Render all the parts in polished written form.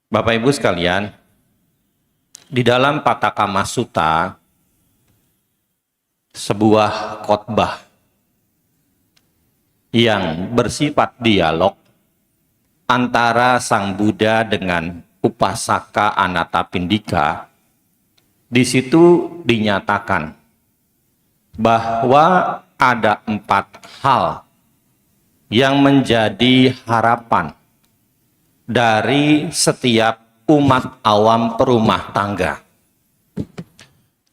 Bapak Ibu sekalian, di dalam Pathakama Sutta, sebuah khotbah yang bersifat dialog antara Sang Buddha dengan Upasaka Anathapindika, di situ dinyatakan bahwa ada 4 hal yang menjadi harapan dari setiap umat awam perumah tangga.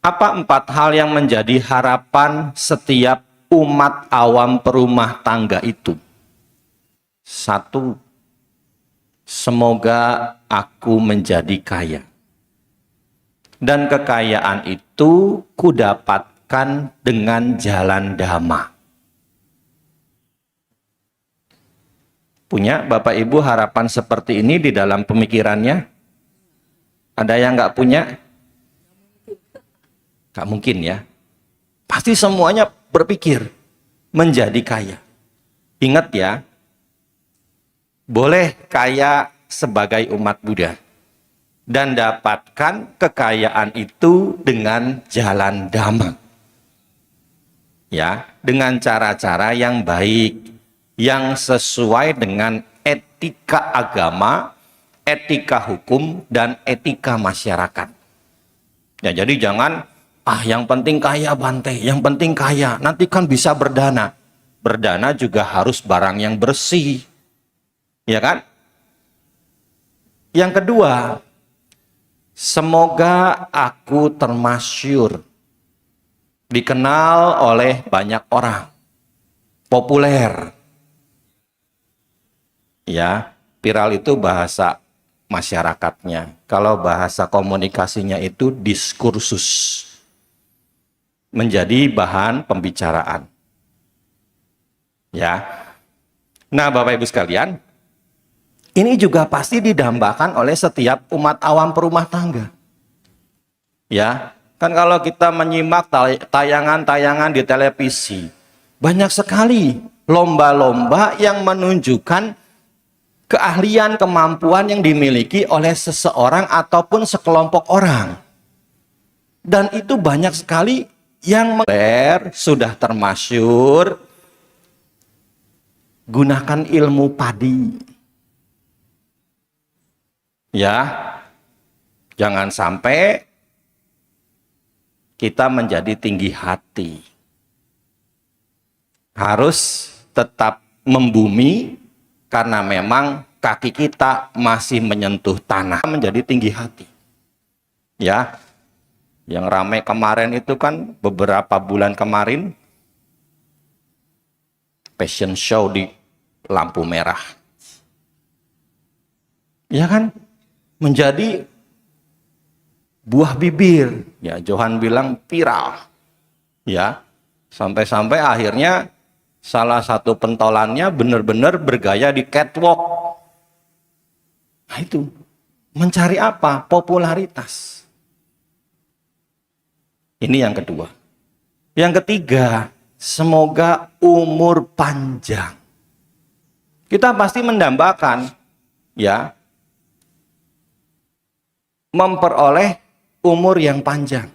Apa 4 hal yang menjadi harapan setiap umat awam perumah tangga itu? 1. Semoga aku menjadi kaya. Dan kekayaan itu kudapatkan dengan jalan dhamma. Punya Bapak Ibu harapan seperti ini di dalam pemikirannya? Ada yang nggak punya? Nggak mungkin ya. Pasti semuanya berpikir menjadi kaya. Ingat ya, boleh kaya sebagai umat Buddha dan dapatkan kekayaan itu dengan jalan dhamma. Ya, dengan cara-cara yang baik, yang sesuai dengan etika agama, etika hukum, dan etika masyarakat. Ya, jadi jangan, yang penting kaya Bante, yang penting kaya, nanti kan bisa berdana. Berdana juga harus barang yang bersih. Ya kan? Yang kedua, semoga aku termasyhur, dikenal oleh banyak orang, populer. Ya, viral itu bahasa masyarakatnya. Kalau bahasa komunikasinya itu diskursus. Menjadi bahan pembicaraan. Ya. Nah, Bapak Ibu sekalian, ini juga pasti didambakan oleh setiap umat awam perumah tangga. Ya, kan kalau kita menyimak tayangan-tayangan di televisi, banyak sekali lomba-lomba yang menunjukkan keahlian, kemampuan yang dimiliki oleh seseorang ataupun sekelompok orang. Dan itu banyak sekali yang sudah termasyhur, gunakan ilmu padi. Ya, jangan sampai kita menjadi tinggi hati. Harus tetap membumi, karena memang kaki kita masih menyentuh tanah, menjadi tinggi hati. Ya, yang ramai kemarin itu kan beberapa bulan kemarin, fashion show di lampu merah. Ya kan, menjadi buah bibir. Ya, Johan bilang viral. Ya, sampai-sampai akhirnya salah satu pentolannya benar-benar bergaya di catwalk. Nah itu, mencari apa? Popularitas. Ini yang kedua. Yang ketiga, semoga umur panjang. Kita pasti mendambakan, ya, memperoleh umur yang panjang.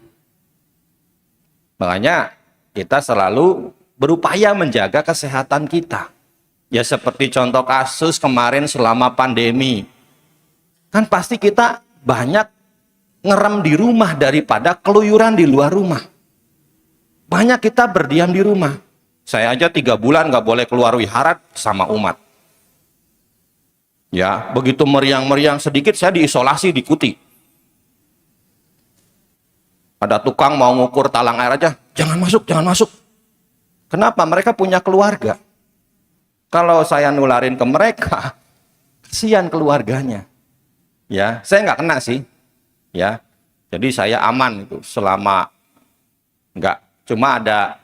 Makanya kita selalu berupaya menjaga kesehatan kita. Ya seperti contoh kasus kemarin selama pandemi. Kan pasti kita banyak ngerem di rumah daripada keluyuran di luar rumah. Banyak kita berdiam di rumah. Saya aja 3 bulan nggak boleh keluar wihara sama umat. Ya, begitu meriang-meriang sedikit saya diisolasi di kuti. Ada tukang mau ngukur talang air aja, jangan masuk, jangan masuk. Kenapa? Mereka punya keluarga. Kalau saya nularin ke mereka, kasihan keluarganya. Ya, saya nggak kena sih. Ya, jadi saya aman itu selama nggak, cuma ada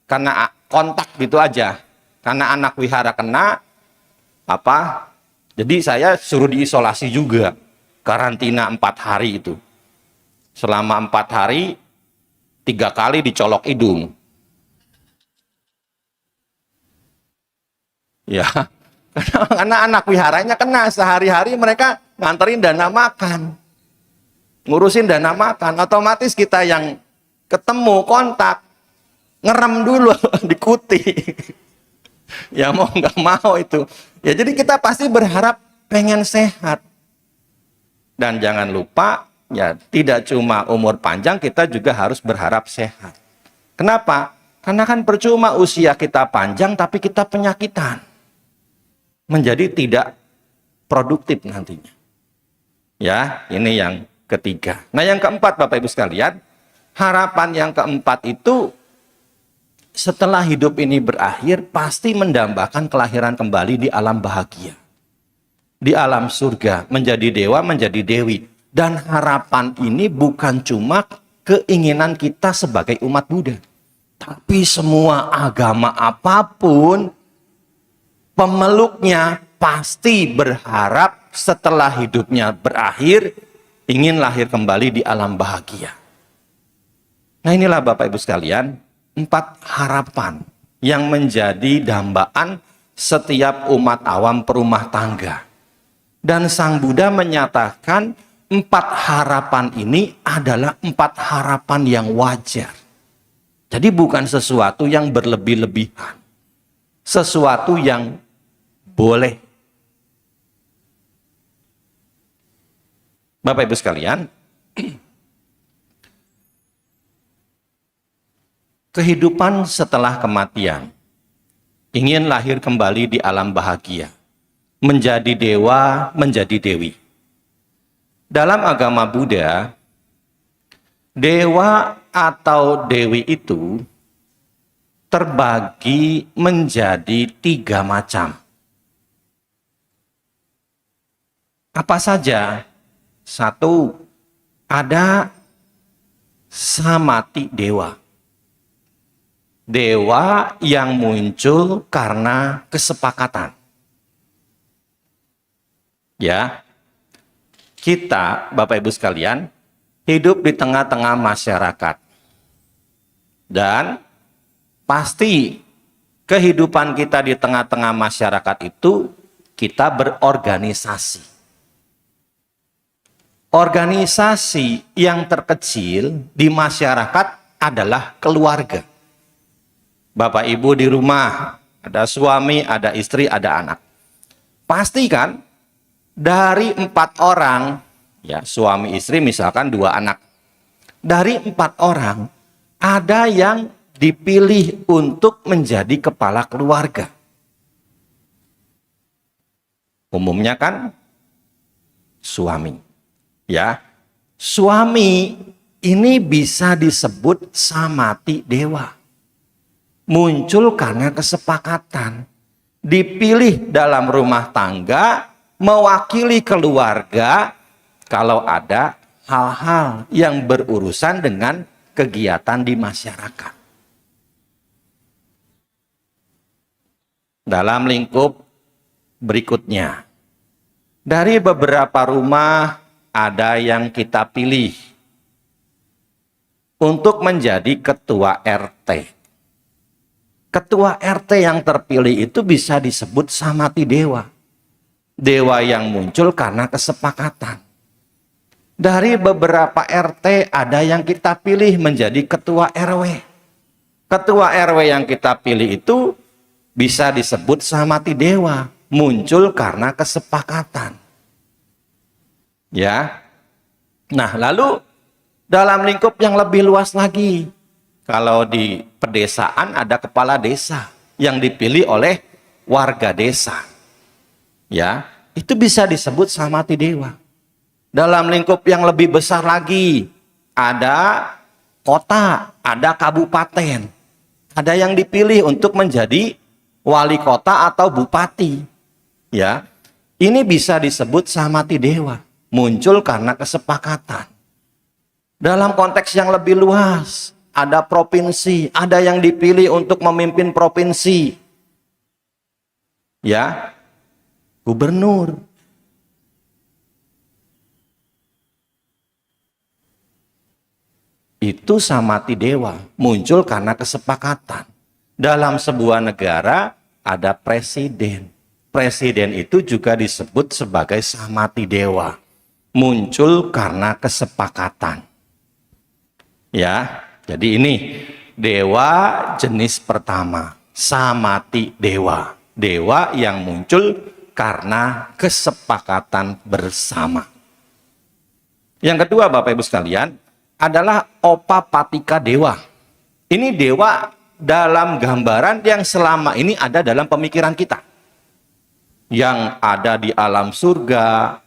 karena kontak gitu aja. Karena anak wihara kena, jadi saya suruh diisolasi juga. Karantina 4 hari itu. Selama 4 hari, 3 kali dicolok hidung. Ya, Karena anak wiharanya kena, sehari-hari mereka nganterin dana makan, ngurusin dana makan, otomatis kita yang ketemu kontak, ngerem dulu, dikuti. Ya mau nggak mau itu. Ya jadi kita pasti berharap pengen sehat. Dan jangan lupa, ya tidak cuma umur panjang, kita juga harus berharap sehat. Kenapa? Karena kan percuma usia kita panjang, tapi kita penyakitan. Menjadi tidak produktif nantinya. Ya, ini yang ketiga. Nah, yang keempat Bapak Ibu sekalian, harapan yang keempat itu setelah hidup ini berakhir pasti mendambakan kelahiran kembali di alam bahagia. Di alam surga, menjadi dewa, menjadi dewi. Dan harapan ini bukan cuma keinginan kita sebagai umat Buddha. Tapi semua agama apapun, pemeluknya pasti berharap setelah hidupnya berakhir ingin lahir kembali di alam bahagia. Nah inilah Bapak Ibu sekalian, 4 harapan yang menjadi dambaan setiap umat awam perumah tangga. Dan Sang Buddha menyatakan 4 harapan ini adalah 4 harapan yang wajar. Jadi bukan sesuatu yang berlebih-lebihan. Sesuatu yang boleh. Bapak Ibu sekalian, kehidupan setelah kematian, ingin lahir kembali di alam bahagia, menjadi dewa, menjadi dewi. Dalam agama Buddha, dewa atau dewi itu terbagi menjadi 3 macam. Apa saja? 1, ada samati dewa. Dewa yang muncul karena kesepakatan. Ya, kita Bapak Ibu sekalian hidup di tengah-tengah masyarakat. Dan pasti kehidupan kita di tengah-tengah masyarakat itu kita berorganisasi. Organisasi yang terkecil di masyarakat adalah keluarga. Bapak Ibu di rumah, ada suami, ada istri, ada anak. Pastikan dari 4 orang, ya suami istri misalkan 2 anak. Dari 4 orang, ada yang dipilih untuk menjadi kepala keluarga. Umumnya kan suami. Ya, suami ini bisa disebut samati dewa. Muncul karena kesepakatan. Dipilih dalam rumah tangga, mewakili keluarga kalau ada hal-hal yang berurusan dengan kegiatan di masyarakat. Dalam lingkup berikutnya, dari beberapa rumah ada yang kita pilih untuk menjadi ketua RT. Ketua RT yang terpilih itu bisa disebut samati dewa. Dewa yang muncul karena kesepakatan. Dari beberapa RT ada yang kita pilih menjadi ketua RW. Ketua RW yang kita pilih itu bisa disebut samati dewa, muncul karena kesepakatan. Ya. Nah, lalu dalam lingkup yang lebih luas lagi, kalau di pedesaan ada kepala desa yang dipilih oleh warga desa. Ya, itu bisa disebut samati dewa. Dalam lingkup yang lebih besar lagi, ada kota, ada kabupaten. Ada yang dipilih untuk menjadi wali kota atau bupati. Ya, ini bisa disebut samati dewa, muncul karena kesepakatan. Dalam konteks yang lebih luas, ada provinsi, ada yang dipilih untuk memimpin provinsi. Ya, gubernur. Itu samati dewa, muncul karena kesepakatan. Dalam sebuah negara ada presiden. presiden itu juga disebut sebagai samati dewa. Muncul karena kesepakatan. Ya, jadi ini dewa jenis pertama, samati dewa. Dewa yang muncul karena kesepakatan bersama. Yang kedua, Bapak Ibu sekalian, adalah Opapatika dewa. Ini dewa dalam gambaran yang selama ini ada dalam pemikiran kita. Yang ada di alam surga,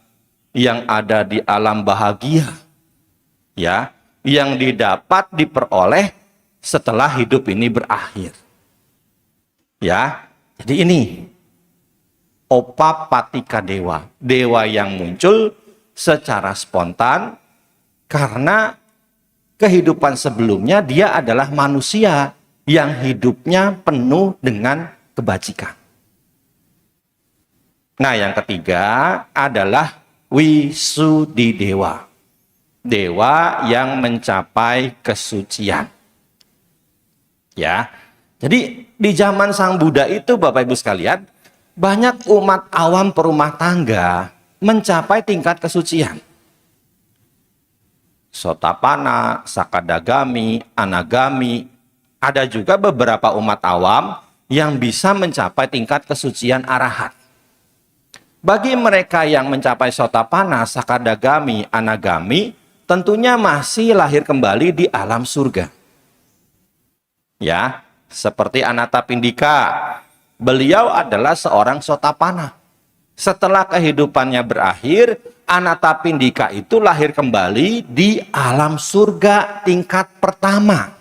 yang ada di alam bahagia. Ya, yang didapat diperoleh setelah hidup ini berakhir. Ya, jadi ini Opapatika dewa, dewa yang muncul secara spontan karena kehidupan sebelumnya dia adalah manusia yang hidupnya penuh dengan kebajikan. Nah, yang ketiga adalah Wisudidewa, dewa yang mencapai kesucian. Ya, jadi di zaman Sang Buddha itu, Bapak Ibu sekalian, banyak umat awam perumah tangga mencapai tingkat kesucian. Sotapana, Sakadagami, Anagami, ada juga beberapa umat awam yang bisa mencapai tingkat kesucian arahat. Bagi mereka yang mencapai Sotapana, Sakadagami, Anagami, tentunya masih lahir kembali di alam surga. Ya, seperti Anathapindika, beliau adalah seorang Sotapana. Setelah kehidupannya berakhir, Anathapindika itu lahir kembali di alam surga tingkat pertama.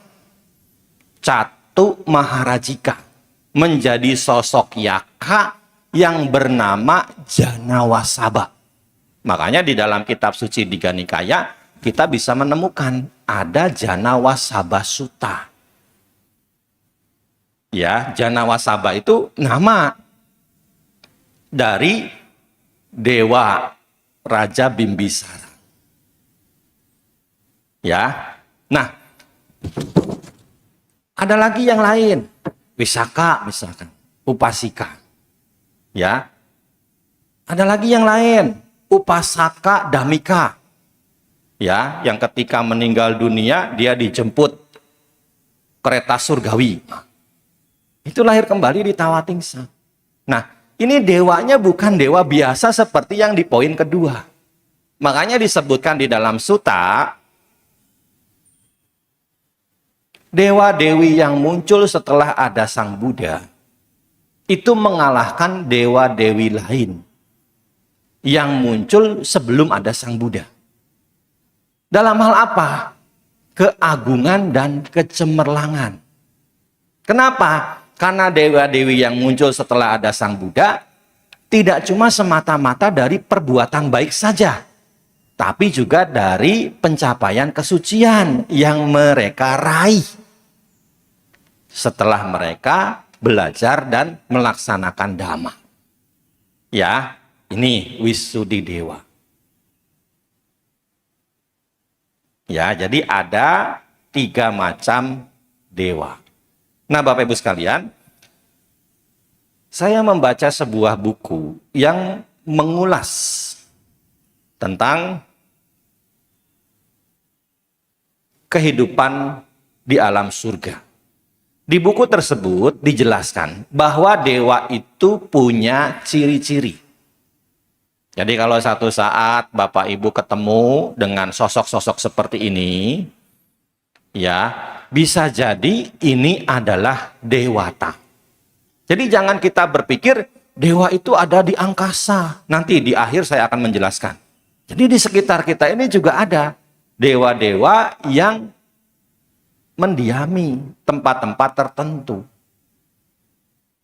Catu Maharajika, menjadi sosok yaka yang bernama Janawasaba. Makanya di dalam kitab suci Digha Nikaya kita bisa menemukan ada Janawasaba Sutta. Ya, Janawasaba itu nama dari dewa Raja Bimbisara. Ya. Nah, ada lagi yang lain. Wisaka misalkan, Upasika. Ya. Ada lagi yang lain, Upasaka Damika. Ya, yang ketika meninggal dunia dia dijemput kereta surgawi. Itu lahir kembali di Tawatingsa. Nah, ini dewanya bukan dewa biasa seperti yang di poin kedua. Makanya disebutkan di dalam Sutta, dewa-dewi yang muncul setelah ada Sang Buddha itu mengalahkan dewa-dewi lain yang muncul sebelum ada Sang Buddha. Dalam hal apa? Keagungan dan kecemerlangan. Kenapa? Karena dewa-dewi yang muncul setelah ada Sang Buddha tidak cuma semata-mata dari perbuatan baik saja, tapi juga dari pencapaian kesucian yang mereka raih setelah mereka belajar dan melaksanakan dhamma. Ya, ini Wisudidewa. Ya, jadi ada 3 macam dewa. Nah, Bapak Ibu sekalian, saya membaca sebuah buku yang mengulas tentang kehidupan di alam surga. Di buku tersebut dijelaskan bahwa dewa itu punya ciri-ciri. Jadi kalau satu saat Bapak Ibu ketemu dengan sosok-sosok seperti ini, ya, bisa jadi ini adalah dewata. Jadi jangan kita berpikir dewa itu ada di angkasa. Nanti di akhir saya akan menjelaskan. Jadi di sekitar kita ini juga ada dewa-dewa yang mendiami tempat-tempat tertentu.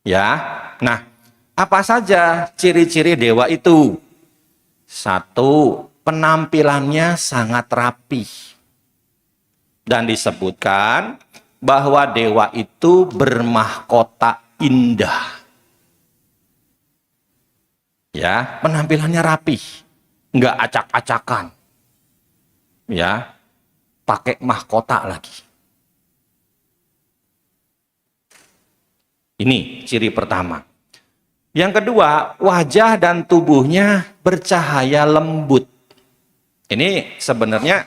Ya. Nah, apa saja ciri-ciri dewa itu? 1, penampilannya sangat rapi. Dan disebutkan bahwa dewa itu bermahkota indah. Ya, penampilannya rapi, nggak acak-acakan. Ya, pakai mahkota lagi. Ini ciri pertama. Yang kedua, wajah dan tubuhnya bercahaya lembut. Ini sebenarnya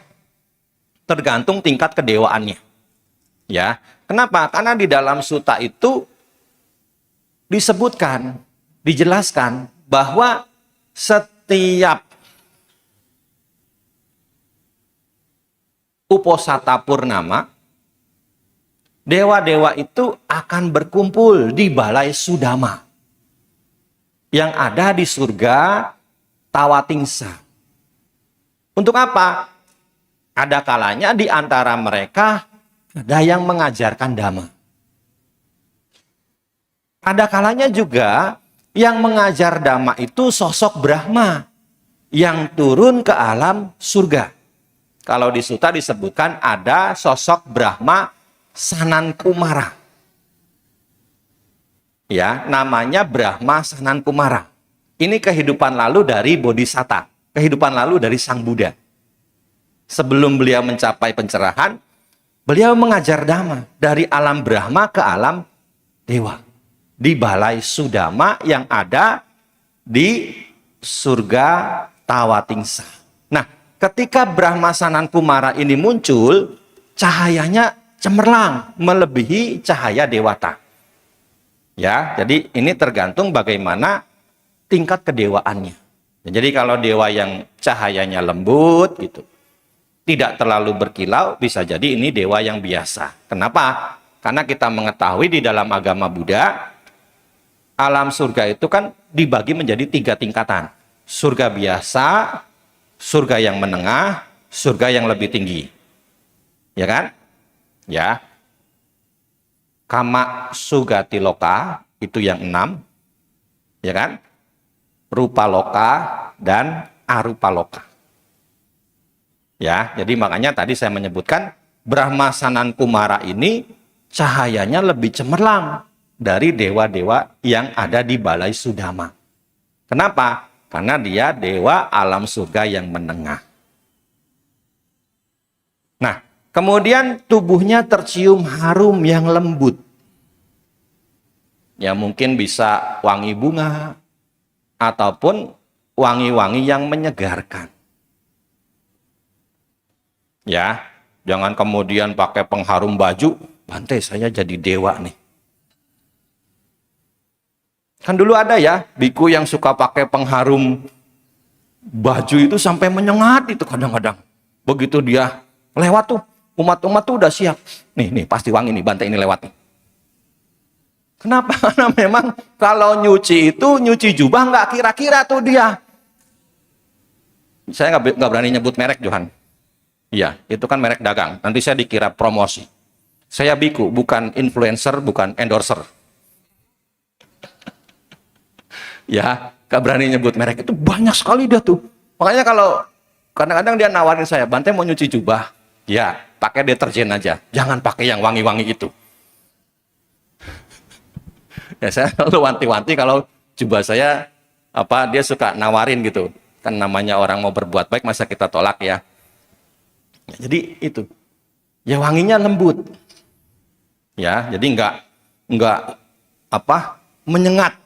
tergantung tingkat kedewaannya. Ya, kenapa? Karena di dalam suta itu disebutkan, dijelaskan bahwa setiap uposata purnama, dewa-dewa itu akan berkumpul di balai Sudama yang ada di surga Tawatingsa. Untuk apa? Ada kalanya di antara mereka ada yang mengajarkan dhamma. Ada kalanya juga yang mengajar dhamma itu sosok Brahma yang turun ke alam surga. Kalau di suta disebutkan ada sosok Brahma Sanan Kumara. Ya, namanya Brahma Sanan Kumara. Ini kehidupan lalu dari Bodhisatta, kehidupan lalu dari Sang Buddha. Sebelum beliau mencapai pencerahan, beliau mengajar dhamma dari alam Brahma ke alam dewa. Di balai Sudama yang ada di surga Tawatingsa. Nah, ketika Brahma Sanan Kumara ini muncul, cahayanya cemerlang melebihi cahaya dewata. Ya, jadi ini tergantung bagaimana tingkat kedewaannya. Jadi kalau dewa yang cahayanya lembut gitu, tidak terlalu berkilau, bisa jadi ini dewa yang biasa. Kenapa? Karena kita mengetahui di dalam agama Buddha, alam surga itu kan dibagi menjadi 3 tingkatan. Surga biasa, surga yang menengah, surga yang lebih tinggi. Ya kan? Ya. Kama sugati loka, itu yang 6. Ya kan? Rupa loka dan arupa loka. Ya, jadi makanya tadi saya menyebutkan Brahma Sanan Kumara ini cahayanya lebih cemerlang dari dewa-dewa yang ada di balai Sudama. Kenapa? Karena dia dewa alam surga yang menengah. Nah, kemudian tubuhnya tercium harum yang lembut. Ya mungkin bisa wangi bunga ataupun wangi-wangi yang menyegarkan. Ya, jangan kemudian pakai pengharum baju, Bante saya jadi dewa nih. Kan dulu ada ya, biku yang suka pakai pengharum baju itu sampai menyengat itu kadang-kadang. Begitu dia lewat tuh, umat-umat tuh udah siap. Nih pasti wangi nih, Bante ini lewat nih. Kenapa? Karena memang kalau nyuci itu, nyuci jubah nggak kira-kira tuh dia. Saya nggak berani nyebut merek, Johan. Iya, itu kan merek dagang. Nanti saya dikira promosi. Saya biku, bukan influencer, bukan endorser. Ya, gak berani nyebut merek. Itu banyak sekali dia tuh. Makanya kalau kadang-kadang dia nawarin saya, Bante mau nyuci jubah. Ya, pakai deterjen aja. Jangan pakai yang wangi-wangi itu. Ya, saya selalu wanti-wanti kalau jubah saya, dia suka nawarin gitu. Kan namanya orang mau berbuat baik, masa kita tolak ya. Jadi itu, ya wanginya lembut, ya jadi nggak menyengat.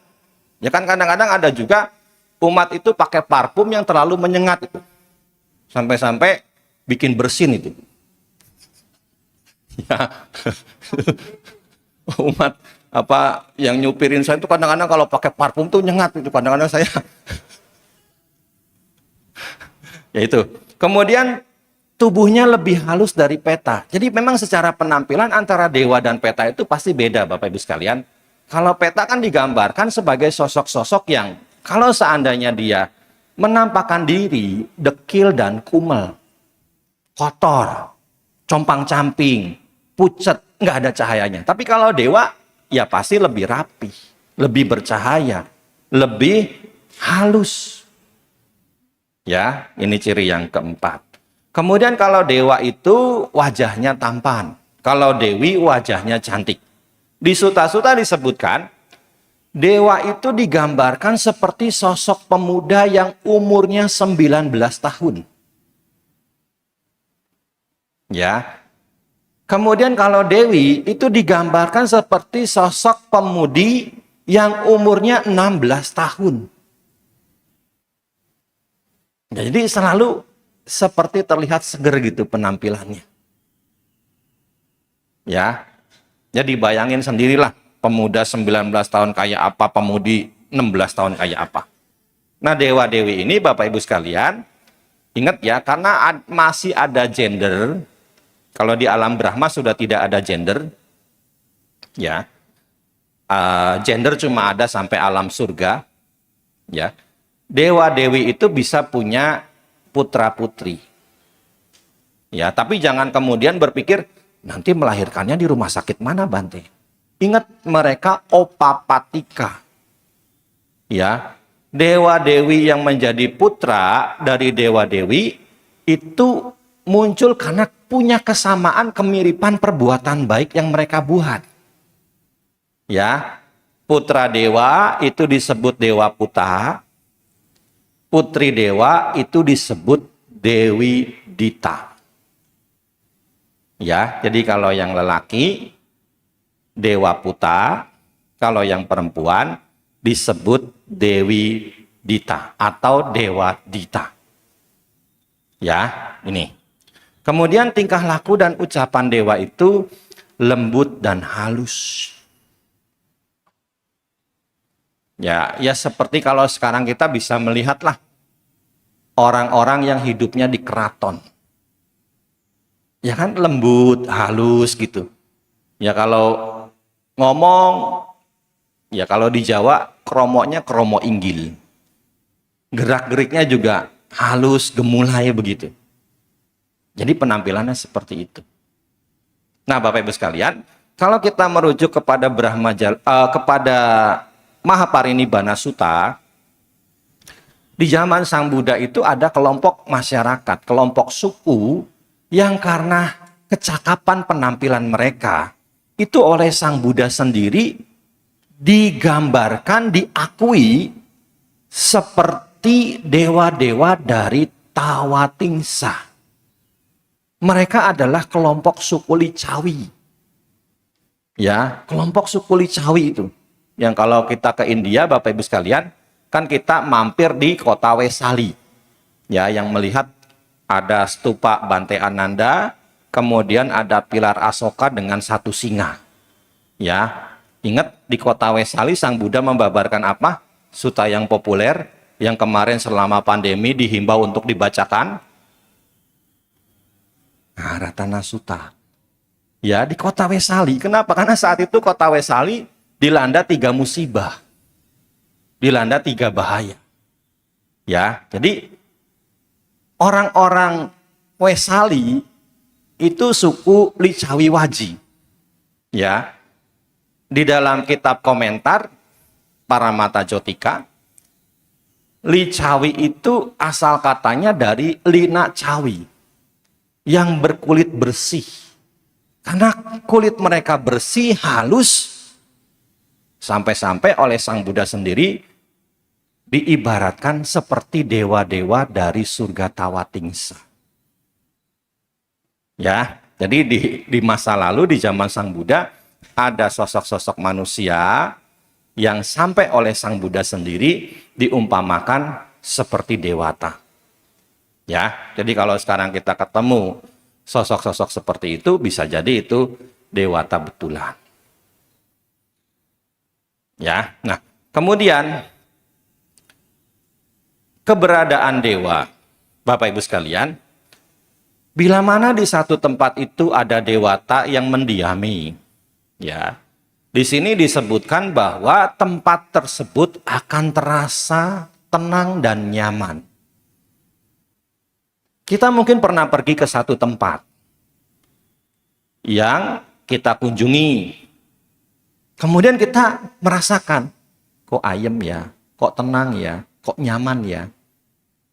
Ya kan kadang-kadang ada juga umat itu pakai parfum yang terlalu menyengat itu, sampai-sampai bikin bersin itu. Ya, umat yang nyupirin saya itu kadang-kadang kalau pakai parfum tuh nyengat itu kadang-kadang saya. Ya itu. Kemudian tubuhnya lebih halus dari peta. Jadi memang secara penampilan antara dewa dan peta itu pasti beda, Bapak Ibu sekalian. Kalau peta kan digambarkan sebagai sosok-sosok yang kalau seandainya dia menampakkan diri dekil dan kumel, kotor, compang-camping, pucet, nggak ada cahayanya. Tapi kalau dewa, ya pasti lebih rapi, lebih bercahaya, lebih halus. Ya, ini ciri yang keempat. Kemudian kalau dewa itu wajahnya tampan, kalau dewi wajahnya cantik. Di suta-suta disebutkan, dewa itu digambarkan seperti sosok pemuda yang umurnya 19 tahun. Ya. Kemudian kalau dewi itu digambarkan seperti sosok pemudi yang umurnya 16 tahun. Jadi selalu seperti terlihat seger gitu penampilannya. Ya, jadi bayangin sendirilah pemuda 19 tahun kayak apa, pemudi 16 tahun kayak apa. Nah, dewa-dewi ini Bapak Ibu sekalian, ingat ya, karena masih ada gender. Kalau di alam Brahma sudah tidak ada gender, ya. Gender cuma ada sampai alam surga, ya. Dewa-dewi itu bisa punya putra-putri. Ya, tapi jangan kemudian berpikir nanti melahirkannya di rumah sakit mana, Bante. Ingat, mereka opapatika. Ya, dewa-dewi yang menjadi putra dari dewa-dewi itu muncul karena punya kesamaan kemiripan perbuatan baik yang mereka buat. Ya, putra dewa itu disebut dewa puta, putri dewa itu disebut dewi dita. Ya, jadi kalau yang lelaki dewa puta, kalau yang perempuan disebut dewi dita atau dewa dita. Ya, ini. Kemudian tingkah laku dan ucapan dewa itu lembut dan halus. Ya, ya seperti kalau sekarang kita bisa melihatlah orang-orang yang hidupnya di keraton. Ya kan lembut, halus gitu. Ya kalau ngomong, ya kalau di Jawa kromoknya kromo inggil. Gerak-geriknya juga halus, gemulai begitu. Jadi penampilannya seperti itu. Nah, Bapak Ibu sekalian, kalau kita merujuk kepada kepada Mahaparinibbana Sutta, di zaman Sang Buddha itu ada kelompok masyarakat, kelompok suku yang karena kecakapan penampilan mereka itu oleh Sang Buddha sendiri digambarkan, diakui seperti dewa-dewa dari Tawatingsa. Mereka adalah kelompok suku Licawi. Ya, kelompok suku Licawi itu. Yang kalau kita ke India, Bapak Ibu sekalian, kan kita mampir di kota Wesali. Ya, yang melihat ada stupa Bante Ananda, kemudian ada pilar Asoka dengan satu singa. Ya, ingat di kota Wesali Sang Buddha membabarkan apa? Sutta yang populer, yang kemarin selama pandemi dihimbau untuk dibacakan. Nah, Ratana Sutta. Ya, di kota Wesali. Kenapa? Karena saat itu kota Wesali dilanda 3 musibah. Dilanda 3 bahaya. Ya, jadi orang-orang Wesali itu suku Licawi Waji. Ya. Di dalam kitab komentar Paramata Jotika, Licawi itu asal katanya dari Lina Cawi, yang berkulit bersih. Karena kulit mereka bersih, halus, sampai-sampai oleh Sang Buddha sendiri diibaratkan seperti dewa-dewa dari surga Tawatingsa. Ya, jadi di masa lalu, di zaman Sang Buddha, ada sosok-sosok manusia yang sampai oleh Sang Buddha sendiri diumpamakan seperti dewata. Ya, jadi kalau sekarang kita ketemu sosok-sosok seperti itu, bisa jadi itu dewata betulan. Ya, nah kemudian keberadaan dewa, Bapak Ibu sekalian, bila mana di satu tempat itu ada dewata yang mendiami, ya, di sini disebutkan bahwa tempat tersebut akan terasa tenang dan nyaman. Kita mungkin pernah pergi ke satu tempat yang kita kunjungi. Kemudian kita merasakan, kok ayem ya, kok tenang ya, kok nyaman ya.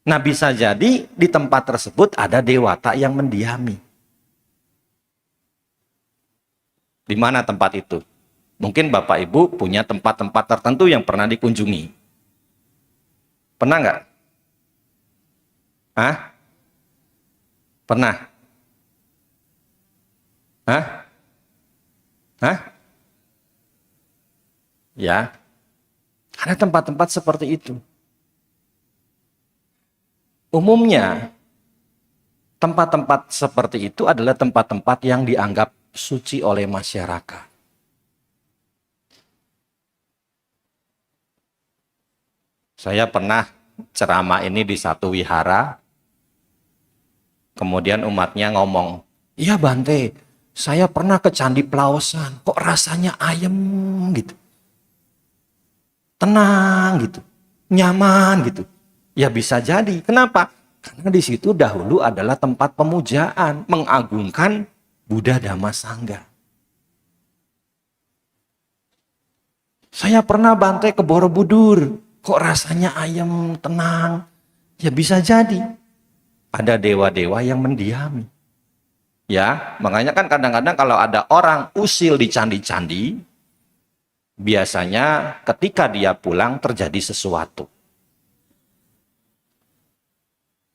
Nah, bisa jadi di tempat tersebut ada dewata yang mendiami. Di mana tempat itu? Mungkin Bapak Ibu punya tempat-tempat tertentu yang pernah dikunjungi. Pernah nggak? Hah? Pernah? Hah? Hah? Ya. Ada tempat-tempat seperti itu. Umumnya, tempat-tempat seperti itu adalah tempat-tempat yang dianggap suci oleh masyarakat. Saya pernah ceramah ini di satu wihara, kemudian umatnya ngomong, "Iya Bante, saya pernah ke Candi Plaosan, kok rasanya ayem gitu. Tenang gitu, nyaman gitu." Ya bisa jadi. Kenapa? Karena di situ dahulu adalah tempat pemujaan, mengagungkan Buddha Dhamma Sangha. Saya pernah Bante ke Borobudur, kok rasanya ayem, tenang. Ya bisa jadi. Ada dewa-dewa yang mendiami. Ya, makanya kan kadang-kadang kalau ada orang usil di candi-candi, biasanya ketika dia pulang terjadi sesuatu.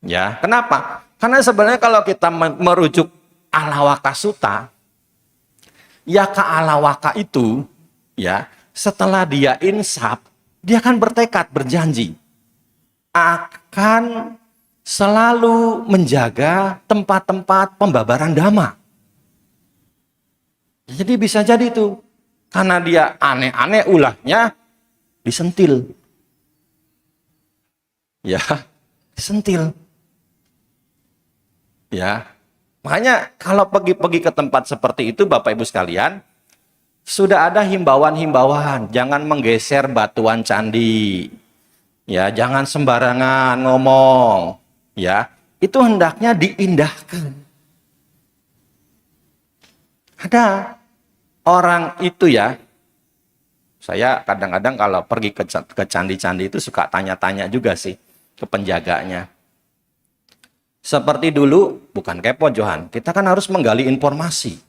Ya, kenapa? Karena sebenarnya kalau kita merujuk Alawaka Sutta, ya ke Alawaka itu, ya, setelah dia insaf, dia akan bertekad, berjanji akan selalu menjaga tempat-tempat pembabaran dhamma. Jadi bisa jadi itu, karena dia aneh-aneh ulahnya disentil. Ya, disentil. Ya, makanya kalau pergi-pergi ke tempat seperti itu, Bapak Ibu sekalian, sudah ada himbauan-himbauan, jangan menggeser batuan candi, ya, jangan sembarangan ngomong, ya, itu hendaknya diindahkan. Ada orang itu ya, saya kadang-kadang kalau pergi ke candi-candi itu suka tanya-tanya juga sih ke penjaganya. Seperti dulu, bukan kepo Johan, kita kan harus menggali informasi.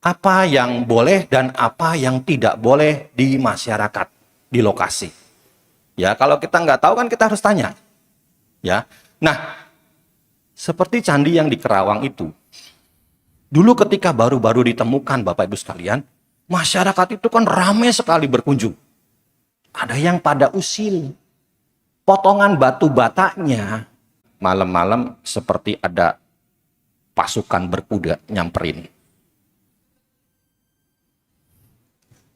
Apa yang boleh dan apa yang tidak boleh di masyarakat, di lokasi. Ya, kalau kita nggak tahu kan kita harus tanya. Ya, nah, seperti candi yang di Kerawang itu, dulu ketika baru-baru ditemukan Bapak Ibu sekalian, masyarakat itu kan ramai sekali berkunjung. Ada yang pada usil, potongan batu batanya, malam-malam seperti ada pasukan berkuda nyamperin.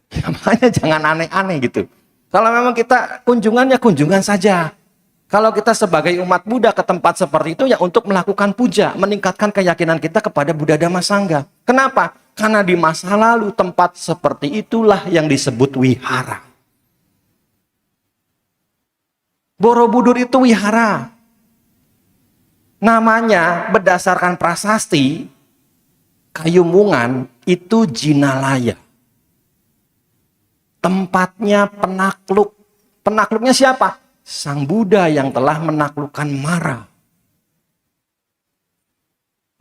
Ya, makanya jangan aneh-aneh gitu. Kalau memang kita kunjungannya kunjungan saja. Kalau kita sebagai umat Buddha ke tempat seperti itu ya untuk melakukan puja, meningkatkan keyakinan kita kepada Buddha Dhamma Sangha. Kenapa? Karena di masa lalu tempat seperti itulah yang disebut wihara. Borobudur itu wihara. Namanya berdasarkan prasasti, Kayumungan itu Jinalaya. Tempatnya penakluk. Penakluknya siapa? Sang Buddha yang telah menaklukkan Mara.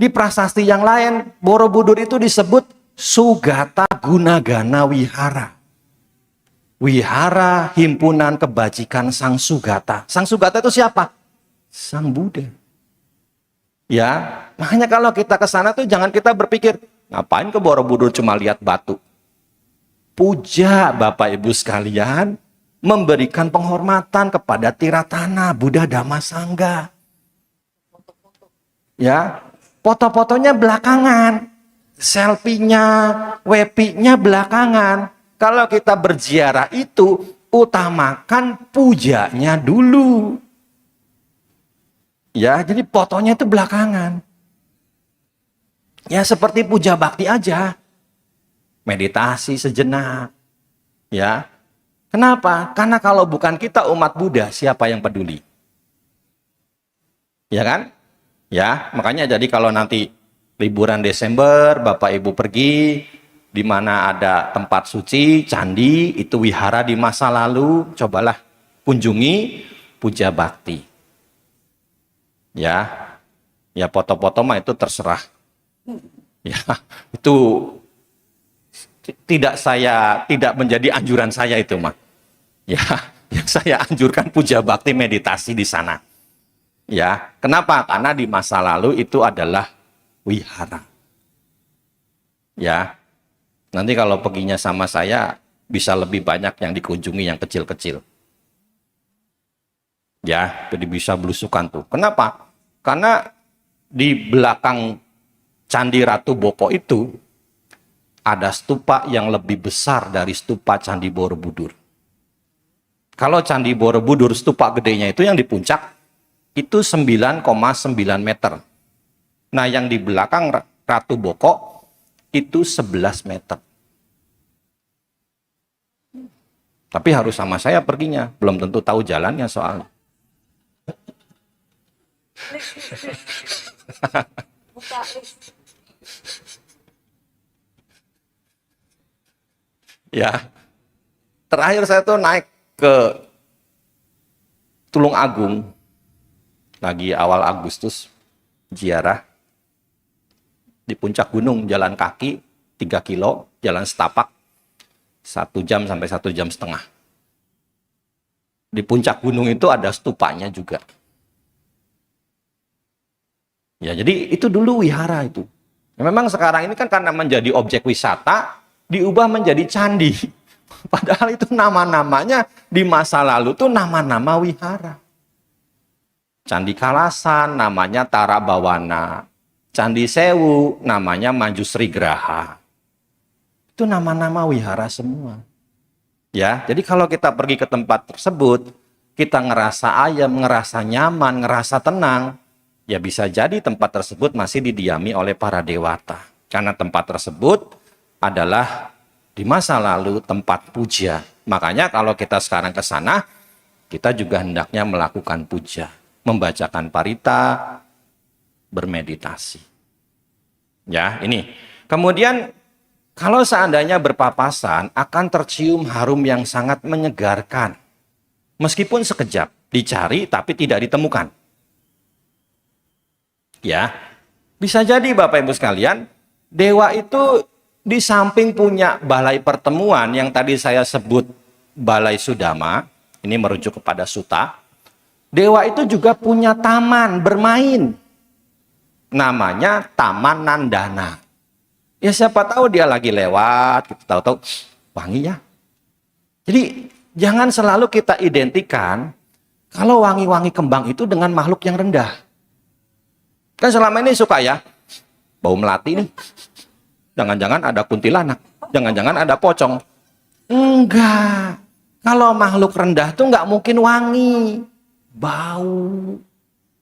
Di prasasti yang lain, Borobudur itu disebut Sugata Gunagana Wihara. Wihara himpunan kebajikan Sang Sugata. Sang Sugata itu siapa? Sang Buddha. Ya, makanya kalau kita ke sana tuh jangan kita berpikir, ngapain ke Borobudur cuma lihat batu. Puja Bapak Ibu sekalian, memberikan penghormatan kepada Tiratana Buddha Dhamma Sangha. Ya, foto-fotonya belakangan, selfie-nya, wepi-nya belakangan. Kalau kita berziarah itu, utamakan pujanya dulu. Ya, jadi fotonya itu belakangan. Ya, seperti puja bakti aja. Meditasi sejenak. Ya. Kenapa? Karena kalau bukan kita umat Buddha, siapa yang peduli? Ya kan? Ya, makanya jadi kalau nanti liburan Desember, Bapak Ibu pergi di mana ada tempat suci, candi, itu wihara di masa lalu, cobalah kunjungi, puja bakti. Ya, ya foto-foto mah itu terserah. Ya, itu tidak menjadi anjuran saya itu mah. Ya, yang saya anjurkan puja bakti meditasi di sana. Ya, kenapa? Karena di masa lalu itu adalah wihara. Ya, nanti kalau perginya sama saya bisa lebih banyak yang dikunjungi yang kecil-kecil. Ya, jadi bisa belusukan tuh. Kenapa? Karena di belakang Candi Ratu Boko itu ada stupa yang lebih besar dari stupa Candi Borobudur. Kalau Candi Borobudur stupa gedenya itu yang di puncak itu 9,9 meter. Nah, yang di belakang Ratu Boko itu 11 meter. Tapi harus sama saya perginya, belum tentu tahu jalannya soalnya. Ya, terakhir saya tuh naik ke Tulung Agung, lagi awal Agustus, ziarah. Di puncak gunung, jalan kaki, 3 kilo, jalan setapak, 1 jam sampai 1,5 jam. Di puncak gunung itu ada stupanya juga. Ya, jadi itu dulu wihara itu. Ya, memang sekarang ini kan karena menjadi objek wisata, diubah menjadi candi. Padahal itu nama-namanya di masa lalu tuh nama-nama wihara. Candi Kalasan namanya Tarabawana. Candi Sewu namanya Manjusri Graha. Itu nama-nama wihara semua. Ya, jadi kalau kita pergi ke tempat tersebut, kita ngerasa ayem, ngerasa nyaman, ngerasa tenang, ya bisa jadi tempat tersebut masih didiami oleh para dewata. Karena tempat tersebut adalah di masa lalu tempat puja. Makanya kalau kita sekarang ke sana, kita juga hendaknya melakukan puja, membacakan parita, bermeditasi. Ya, ini. Kemudian kalau seandainya berpapasan akan tercium harum yang sangat menyegarkan. Meskipun sekejap, dicari tapi tidak ditemukan. Ya, bisa jadi Bapak Ibu sekalian, dewa itu di samping punya balai pertemuan yang tadi saya sebut Balai Sudama, ini merujuk kepada Suta, dewa itu juga punya taman bermain, namanya Taman Nandana. Ya siapa tahu dia lagi lewat, gitu, tahu-tahu wangi ya. Jadi jangan selalu kita identikan kalau wangi-wangi kembang itu dengan makhluk yang rendah. Kan selama ini suka ya, bau melati nih. Jangan-jangan ada kuntilanak, jangan-jangan ada pocong. Enggak. Kalau makhluk rendah tuh nggak mungkin wangi, bau.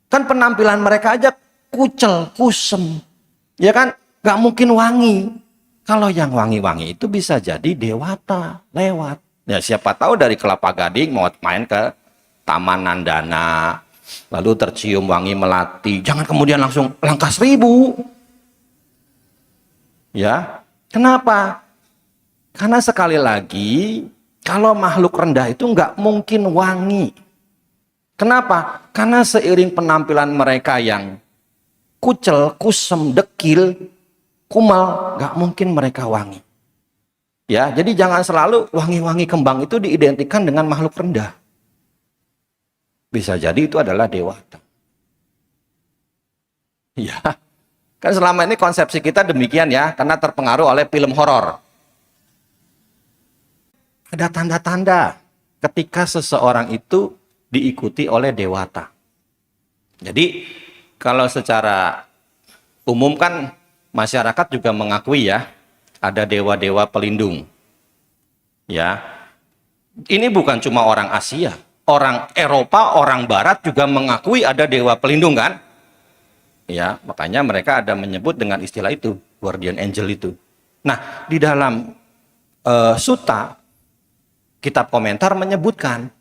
Kan penampilan mereka aja kucel, kusem. Ya kan? Nggak mungkin wangi. Kalau yang wangi-wangi itu bisa jadi dewata lewat. Ya siapa tahu dari Kelapa Gading mau main ke Taman Nandana, lalu tercium wangi melati. Jangan kemudian langsung langkah 1000. Ya, kenapa? Karena sekali lagi, kalau makhluk rendah itu nggak mungkin wangi. Kenapa? Karena seiring penampilan mereka yang kucel, kusem, dekil, kumal, nggak mungkin mereka wangi. Ya, jadi jangan selalu wangi-wangi kembang itu diidentikan dengan makhluk rendah. Bisa jadi itu adalah dewata. Ya. Kan selama ini konsepsi kita demikian ya, karena terpengaruh oleh film horor. Ada tanda-tanda ketika seseorang itu diikuti oleh dewata. Jadi kalau secara umum kan masyarakat juga mengakui ya, ada dewa-dewa pelindung. Ya. Ini bukan cuma orang Asia, orang Eropa, orang Barat juga mengakui ada dewa pelindung kan? Ya, makanya mereka ada menyebut dengan istilah itu, guardian angel itu. Nah, di dalam Sutta, kitab komentar menyebutkan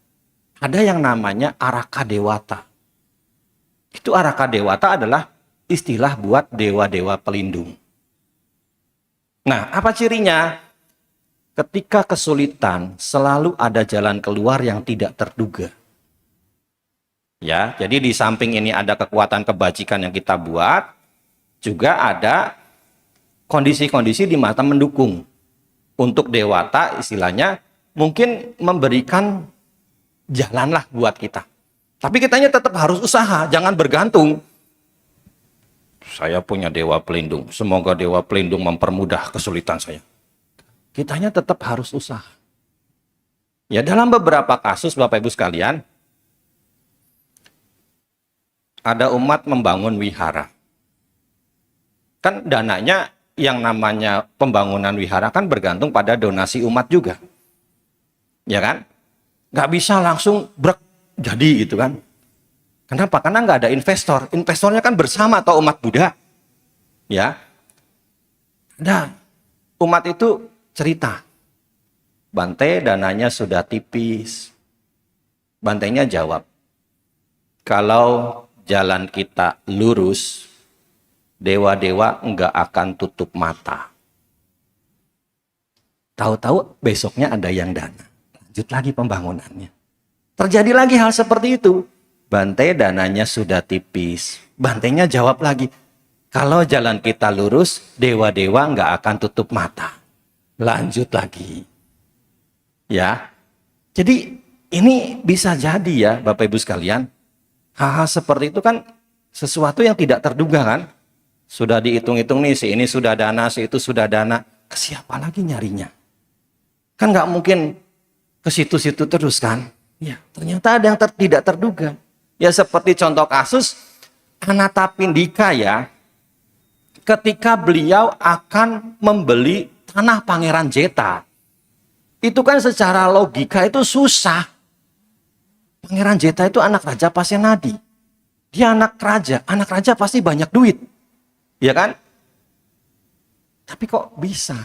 ada yang namanya Araka Dewata. Itu Araka Dewata adalah istilah buat dewa-dewa pelindung. Nah, apa cirinya? Ketika kesulitan, selalu ada jalan keluar yang tidak terduga. Ya, jadi di samping ini ada kekuatan kebajikan yang kita buat, juga ada kondisi-kondisi di mata mendukung. Untuk dewata istilahnya mungkin memberikan jalanlah buat kita. Tapi kitanya tetap harus usaha, jangan bergantung. Saya punya dewa pelindung, semoga dewa pelindung mempermudah kesulitan saya. Kitanya tetap harus usaha. Ya, dalam beberapa kasus Bapak Ibu sekalian, ada umat membangun wihara. Kan dananya yang namanya pembangunan wihara kan bergantung pada donasi umat juga. Ya kan? Nggak bisa langsung brek jadi gitu kan. Kenapa? Karena nggak ada investor. Investornya kan bersama atau umat Buddha. Ya. Nah, umat itu cerita. Bante dananya sudah tipis. Bantenya jawab, kalau jalan kita lurus, dewa-dewa enggak akan tutup mata. Tahu-tahu besoknya ada yang dana. Lanjut lagi pembangunannya. Terjadi lagi hal seperti itu. Bante dananya sudah tipis. Bantenya jawab lagi, kalau jalan kita lurus, dewa-dewa enggak akan tutup mata. Lanjut lagi. Ya. Jadi ini bisa jadi ya Bapak Ibu sekalian. Hal-hal seperti itu kan sesuatu yang tidak terduga kan. Sudah dihitung-hitung nih, si ini sudah dana, si itu sudah dana. Ke siapa lagi nyarinya? Kan nggak mungkin ke situ-situ terus kan. Ya, ternyata ada yang tidak terduga. Ya seperti contoh kasus Anatapindika ya. Ketika beliau akan membeli tanah Pangeran Jeta. Itu kan secara logika itu susah. Pangeran Jeta itu anak Raja Pasenadi. Dia anak raja pasti banyak duit. Ya kan? Tapi kok bisa?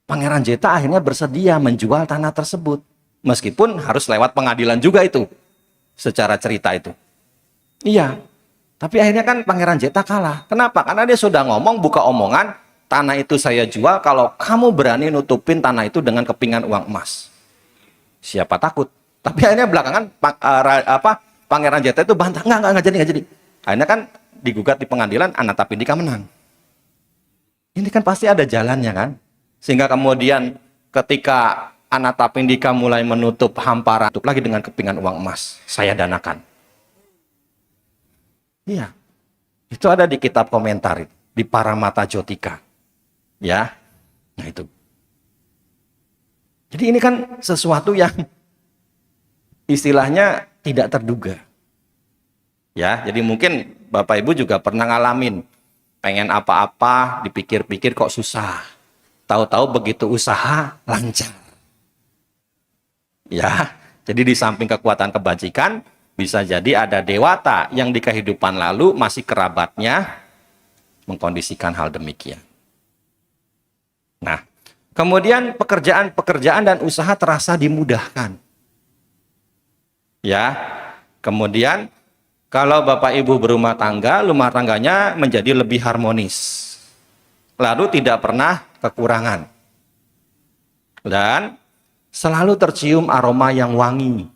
Pangeran Jeta akhirnya bersedia menjual tanah tersebut. Meskipun harus lewat pengadilan juga itu. Secara cerita itu. Iya. Tapi akhirnya kan Pangeran Jeta kalah. Kenapa? Karena dia sudah ngomong, buka omongan, tanah itu saya jual kalau kamu berani nutupin tanah itu dengan kepingan uang emas. Siapa takut? Tapi akhirnya belakangan Pangeran Jeta itu bantah, enggak jadi. Akhirnya kan digugat di pengadilan, Anatapindika menang. Ini kan pasti ada jalannya kan. Sehingga kemudian ketika Anatapindika mulai menutup hamparan, tutup lagi dengan kepingan uang emas. Saya danakan. Iya. Itu ada di kitab komentar itu, di Paramata Jotika. Ya. Nah itu. Jadi ini kan sesuatu yang istilahnya tidak terduga. Ya, jadi mungkin Bapak Ibu juga pernah ngalamin pengen apa-apa, dipikir-pikir kok susah. Tahu-tahu begitu usaha lancar. Ya, jadi di samping kekuatan kebajikan, bisa jadi ada dewata yang di kehidupan lalu masih kerabatnya mengkondisikan hal demikian. Nah, kemudian pekerjaan dan usaha terasa dimudahkan. Ya, kemudian kalau Bapak Ibu berumah tangganya menjadi lebih harmonis. Lalu tidak pernah kekurangan. Dan selalu tercium aroma yang wangi.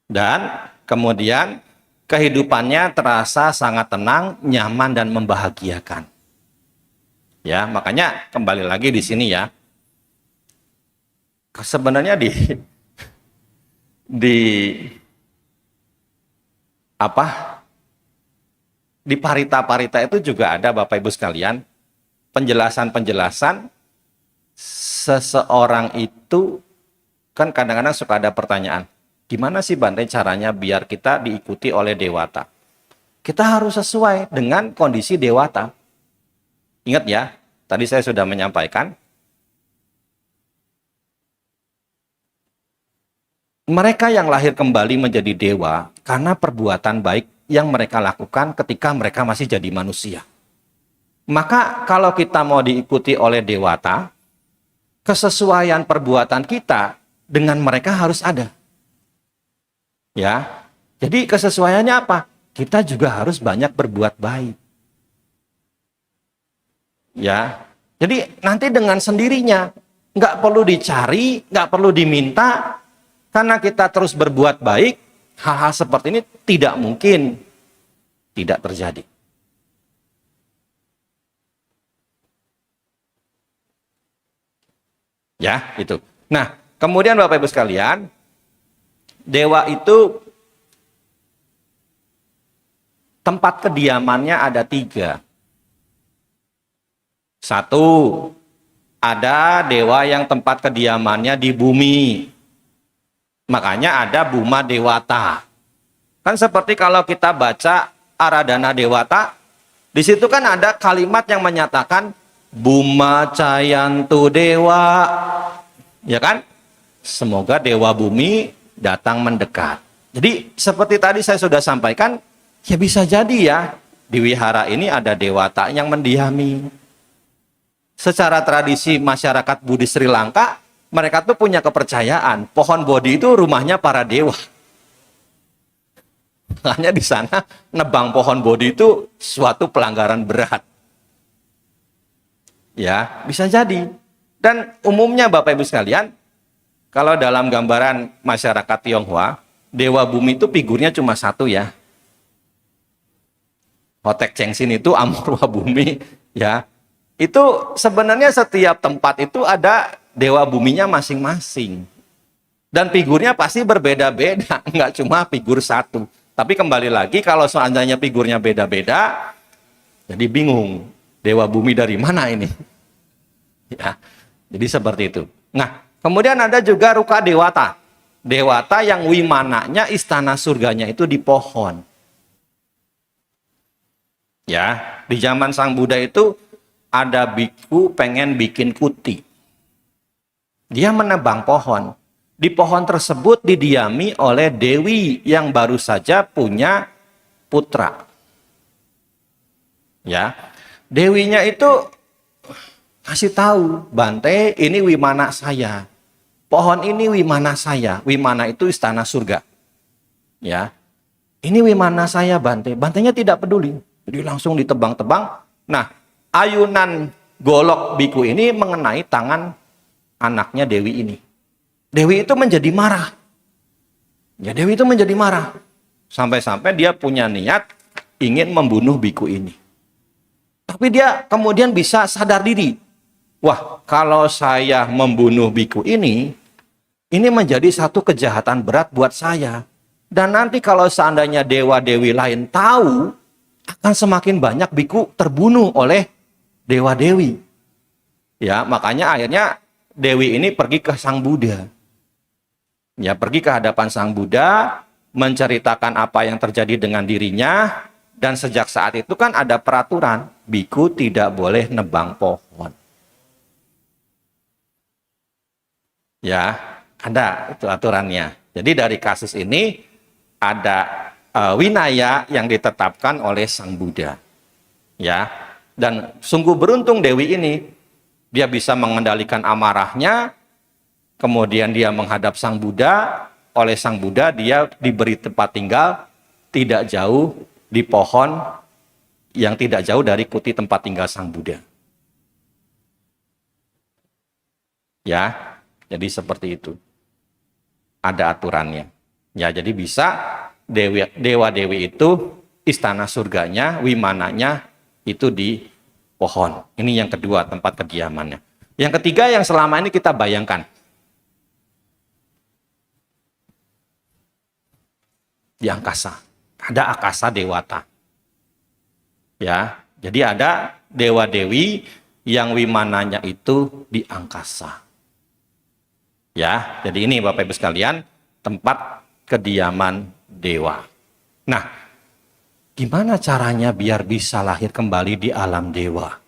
Dan kemudian kehidupannya terasa sangat tenang, nyaman, dan membahagiakan. Ya, makanya kembali lagi di sini ya. Sebenarnya di parita-parita itu juga ada Bapak Ibu sekalian penjelasan seseorang itu kan kadang-kadang suka ada pertanyaan, gimana sih Bante caranya biar kita diikuti oleh dewata? Kita harus sesuai dengan kondisi dewata. Ingat ya, tadi saya sudah menyampaikan mereka yang lahir kembali menjadi dewa karena perbuatan baik yang mereka lakukan ketika mereka masih jadi manusia. Maka kalau kita mau diikuti oleh dewata, kesesuaian perbuatan kita dengan mereka harus ada. Ya. Jadi kesesuaiannya apa? Kita juga harus banyak berbuat baik. Ya. Jadi nanti dengan sendirinya, nggak perlu dicari, nggak perlu diminta. Karena kita terus berbuat baik, hal-hal seperti ini tidak mungkin tidak terjadi. Ya, itu. Nah, kemudian Bapak Ibu sekalian, dewa itu tempat kediamannya ada 3. 1, ada dewa yang tempat kediamannya di bumi. Makanya ada Buma Dewata. Kan seperti kalau kita baca Aradhana Dewata, di situ kan ada kalimat yang menyatakan Buma Cayantu Dewa, ya kan? Semoga dewa bumi datang mendekat. Jadi seperti tadi saya sudah sampaikan, ya bisa jadi ya di wihara ini ada dewata yang mendiami. Secara tradisi masyarakat Buddhis Sri Lanka, mereka tuh punya kepercayaan pohon bodhi itu rumahnya para dewa. Makanya di sana nebang pohon bodhi itu suatu pelanggaran berat. Ya, bisa jadi. Dan umumnya Bapak Ibu sekalian, kalau dalam gambaran masyarakat Tionghoa, dewa bumi itu figurnya cuma satu ya. Hotek Chengsin itu Amurwa bumi ya. Itu sebenarnya setiap tempat itu ada dewa buminya masing-masing. Dan figurnya pasti berbeda-beda, nggak cuma figur satu. Tapi kembali lagi kalau seandainya figurnya beda-beda, jadi bingung. Dewa bumi dari mana ini? Ya, jadi seperti itu. Nah, kemudian ada juga Ruka Dewata. Dewata yang wimananya istana surganya itu di pohon. Ya, di zaman Sang Buddha itu ada biku pengen bikin kuti. Dia menebang pohon. Di pohon tersebut didiami oleh dewi yang baru saja punya putra. Ya, dewinya itu kasih tahu, Bante, ini wimana saya. Pohon ini wimana saya. Wimana itu istana surga. Ya, ini wimana saya, Bante. Bantenya tidak peduli. Jadi langsung ditebang-tebang. Nah, ayunan golok biku ini mengenai tangan anaknya Dewi ini. Dewi itu menjadi marah. Ya, Dewi itu menjadi marah. Sampai-sampai dia punya niat ingin membunuh biku ini. Tapi dia kemudian bisa sadar diri. Wah, kalau saya membunuh biku ini menjadi satu kejahatan berat buat saya. Dan nanti kalau seandainya dewa-dewi lain tahu, akan semakin banyak biku terbunuh oleh dewa-dewi. Ya, makanya akhirnya Dewi ini pergi ke Sang Buddha. Ya, pergi ke hadapan Sang Buddha, menceritakan apa yang terjadi dengan dirinya, dan sejak saat itu kan ada peraturan, biku tidak boleh nebang pohon. Ya, ada itu aturannya. Jadi dari kasus ini ada winaya yang ditetapkan oleh Sang Buddha. Ya, dan sungguh beruntung Dewi ini, dia bisa mengendalikan amarahnya. Kemudian dia menghadap Sang Buddha, oleh Sang Buddha dia diberi tempat tinggal tidak jauh di pohon yang tidak jauh dari kuti tempat tinggal Sang Buddha. Ya, jadi seperti itu. Ada aturannya. Ya, jadi bisa dewa-dewi itu istana surganya, wimananya itu di pohon. Ini yang kedua, tempat kediamannya. Yang ketiga yang selama ini kita bayangkan. Di angkasa. Ada akasa dewata. Ya, jadi ada dewa-dewi yang wimananya itu di angkasa. Ya, jadi ini Bapak Ibu sekalian, tempat kediaman dewa. Nah, gimana caranya biar bisa lahir kembali di alam dewa?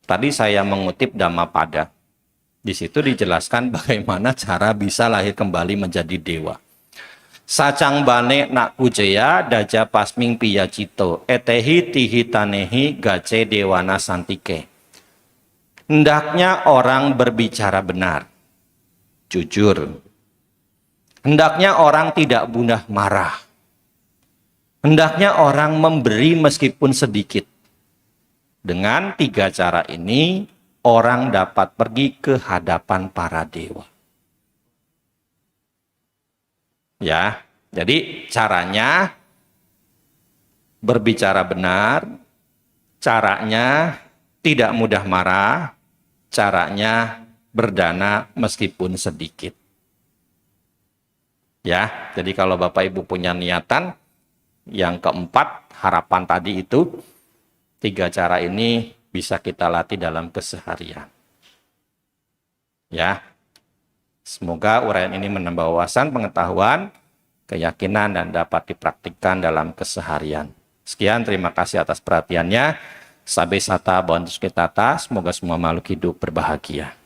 Tadi saya mengutip Dhammapada. Di situ dijelaskan bagaimana cara bisa lahir kembali menjadi dewa. Sacang bane nak kujaya daja pasming piyacito etehi tihitanehi gace dewana santike. Hendaknya orang berbicara benar, jujur. Hendaknya orang tidak mudah marah. Hendaknya orang memberi meskipun sedikit. Dengan 3 cara ini, orang dapat pergi ke hadapan para dewa. Ya, jadi caranya berbicara benar, caranya tidak mudah marah, caranya berdana meskipun sedikit. Ya, jadi kalau Bapak Ibu punya niatan, yang keempat, harapan tadi itu, 3 cara ini bisa kita latih dalam keseharian. Ya, semoga uraian ini menambah wawasan, pengetahuan, keyakinan dan dapat dipraktikkan dalam keseharian. Sekian, terima kasih atas perhatiannya. Sabe sata bontus kita, semoga semua makhluk hidup berbahagia.